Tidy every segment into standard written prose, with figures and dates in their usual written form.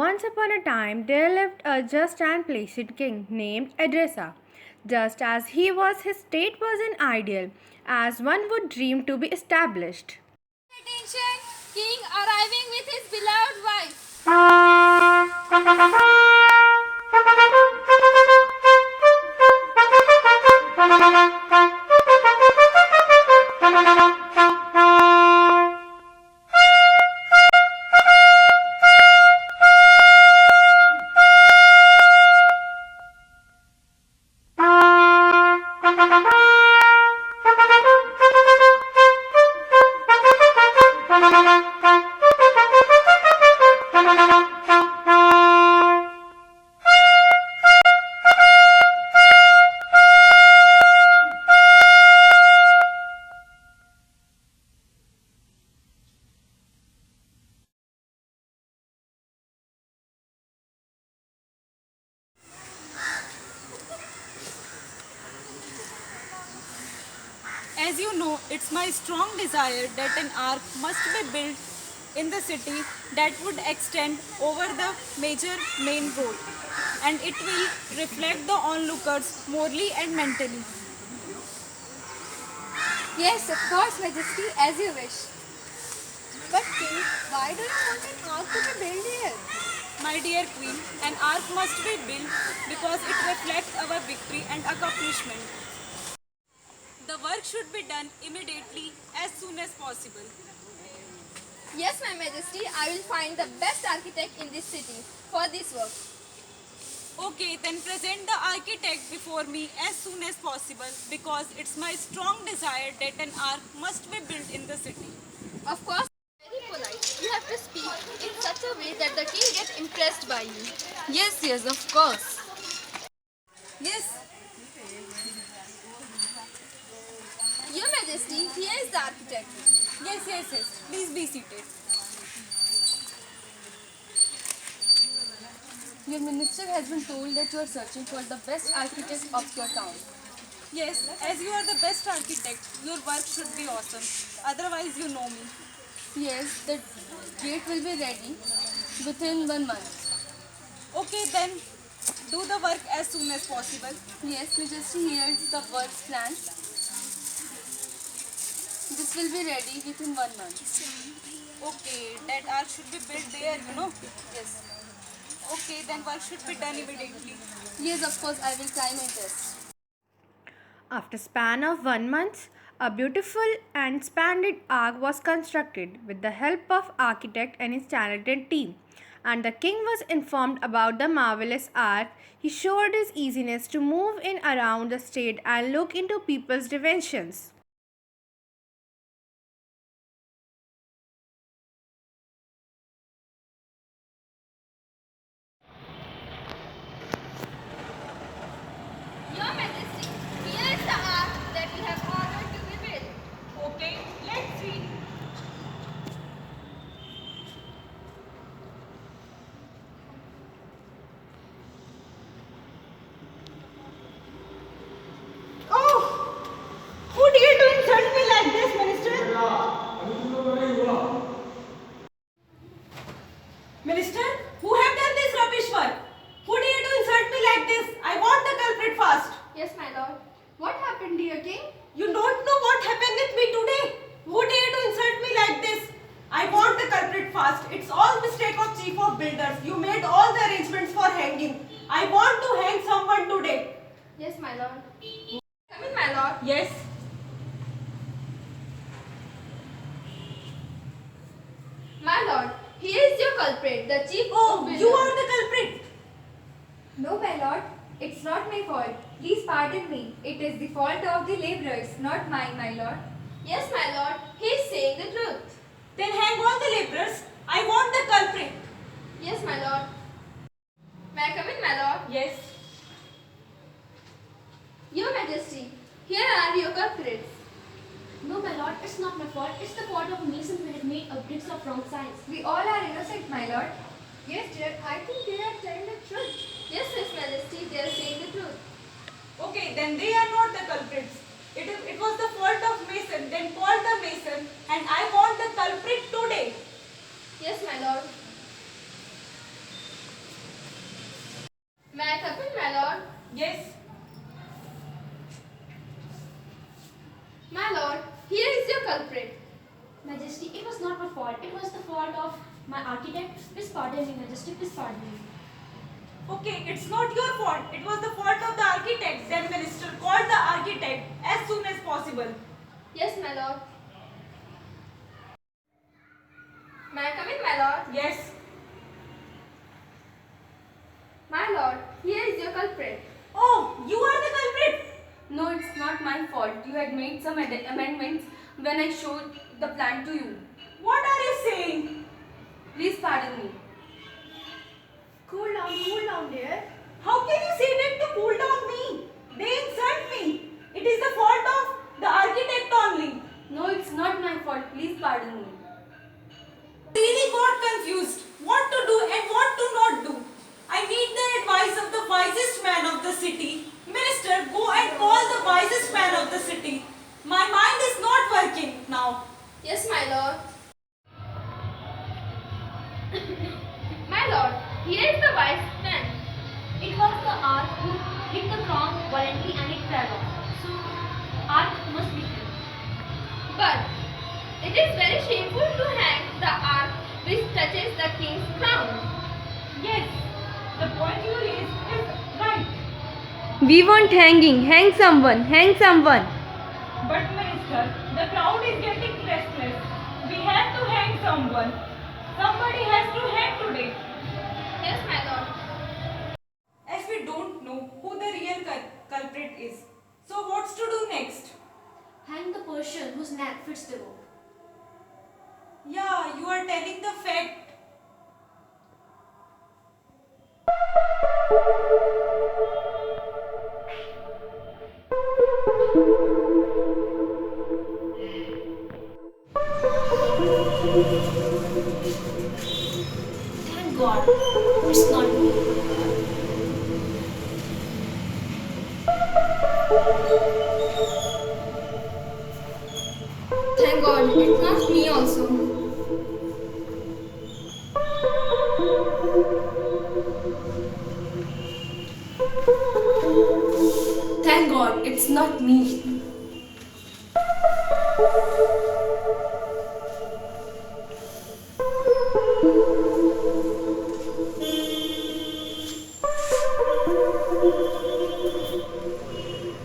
Once upon a time, there lived a just and placid king named Edrisa. Just as he was, his state was an ideal, as one would dream to be established. Attention, king arriving with his beloved wife. As you know, it's my strong desire that an ark must be built in the city that would extend over the major main road, and it will reflect the onlookers morally and mentally. Yes, of course, Majesty, as you wish. But King, why do you want an ark to be built here? My dear queen, an ark must be built because it reflects our victory and accomplishment. The work should be done immediately as soon as possible. Yes, my Majesty, I will find the best architect in this city for this work. Okay, then present the architect before me as soon as possible because it's my strong desire that an ark must be built in the city. Of course, very polite. You have to speak in such a way that the king gets impressed by you. Yes, of course. Yes, Your Majesty, here is the architect. yes. Please be seated. Your minister has been told that you are searching for the best architect of your town. Yes, as you are the best architect, your work should be awesome. Otherwise, you know me. Yes, the gate will be ready within 1 month. Okay, then do the work as soon as possible. Yes, Majesty, here is the works plan. This will be ready within 1 month. Okay, that ark should be built there, you know. Yes. Okay, then work should be done immediately. Yes, of course, I will try my best. After span of 1 month, a beautiful and splendid ark was constructed with the help of architect and his talented team. And the king was informed about the marvelous ark. He showed his easiness to move in around the state and look into people's dimensions. Your Majesty, here is the ark that we have ordered to be built. Okay, let's see. Oh! Who dare to insult me like this, Minister? Minister, who have done this rubbish work? Who dare to insult me like this? I want the culprit fast. Yes, my lord. What happened, dear king? You don't know what happened with me today. Who dare to insult me like this? I want the culprit fast. It's all mistake of chief of builders. You made all the arrangements for hanging. I want to hang someone today. Yes, my lord. Come in, my lord. Yes. My lord, here is your culprit, the chief Oh, of builders. you are the culprit. No, my lord, it's not my fault. Please pardon me. It is the fault of the laborers, not mine, my lord. Yes, my lord, he is saying the truth. Then hang all the laborers. I want the culprit. Yes, my lord. May I come in, my lord? Yes. Your Majesty, here are your culprits. No, my lord, it's not my fault. It's the fault of a mason who had made a bricks of wrong size. We all are innocent, my lord. Yes, dear, I think they are telling the truth. Yes, His Majesty, they are saying the truth. Okay, then they are not the culprits. It was the fault of mason. Then call the mason and I want the culprit today. Yes, my lord. culprit? Majesty, it was not my fault. It was the fault of my architect. Please pardon me, Majesty. Please pardon me. Okay, it's not your fault. It was the fault of the architect. Then minister called the architect as soon as possible. Yes, my lord. May I come in, my lord? Yes. My lord, here is your culprit. Oh, you are the culprit. No, it's not my fault. You had made some amendments when I showed the plan to you. What are you saying? Please pardon me. Cool down, dear. How can you say that to cool down me? They insult me. It is the fault of the architect only. No, it's not my fault. Please pardon me. Really got confused. What to do and what to not do. I need the advice of the wisest man of the city. Minister, go and call the wisest man of the city. My mind is not working now. Yes, my lord. My lord, here is the wise man. It was the ark who hit the ground violently and it fell off. So, ark must be killed. But it is very shameful to hang the ark which touches the king's crown. Yes, the point you raised is right. We want hanging. Hang someone. Hang someone. But minister, the crowd is getting restless. We have to hang someone. Somebody has to hang today. Yes, my lord. As we don't know who the real culprit is. So what's to do next? Hang the Persian whose neck fits the rope. Yeah, you are telling the fact. Thank God, it's not me. Thank God, it's not me also. Thank God, it's not me.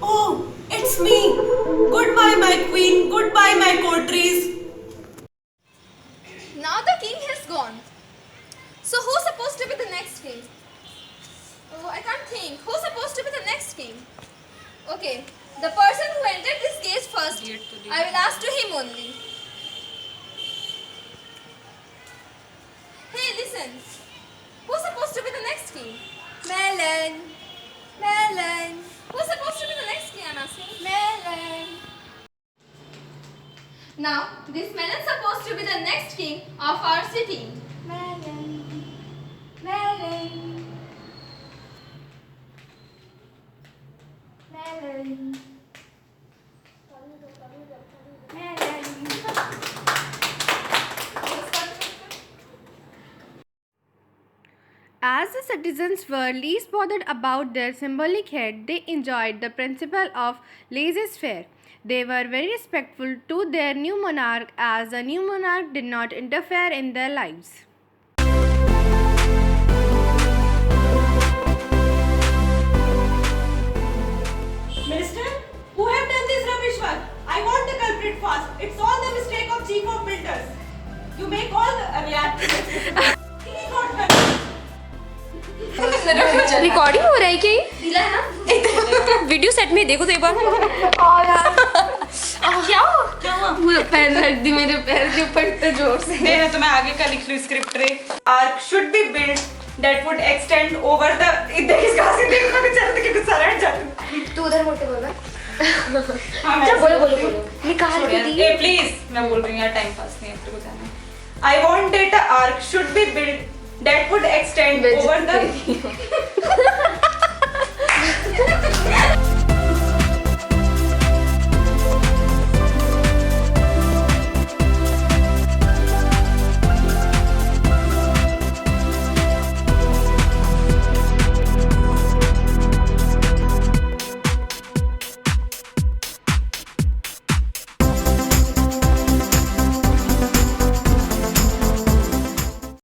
Oh, it's me. Goodbye, my queen. Goodbye, my courtries. Now the king has gone. So who's supposed to be the next king? Oh, I can't think. Who's supposed to be the next king? Okay, the person who entered this gate first, I will ask to him only. Hey, listen. Who's supposed to be the next king? Melon. Melon. Who's supposed to be the next king, I'm asking? Melon. Now, this melon supposed to be the next king of our city. Melon. Melon. Melon. As the citizens were least bothered about their symbolic head, they enjoyed the principle of laissez-faire. They were very respectful to their new monarch, as the new monarch did not interfere in their lives. Minister, who have done this rubbish work? I want the culprit fast. It's all the mistake of chief of builders. You make all the He got culprit. Recording हो रहा है क्या दिला है ना video set में देखो तो एक बार क्या पूरा पैर रख दी मेरे पैर के ऊपर इतने जोर से। देना तो मैं आगे का लिख लूँ स्क्रिप्ट रे। Ark should be built that would extend over the इधर किस कहाँ से देखो कि चलते कि कुछ सारा हट जाता। तू उधर बोलते बोल हाँ मैं बोलो बोलो बोलो निकाल के दी ए प्लीज मैं बोल रही हूँ यार टाइम पास नहीं है तेरे को जाना है। I want that a ark should be built that would extend over the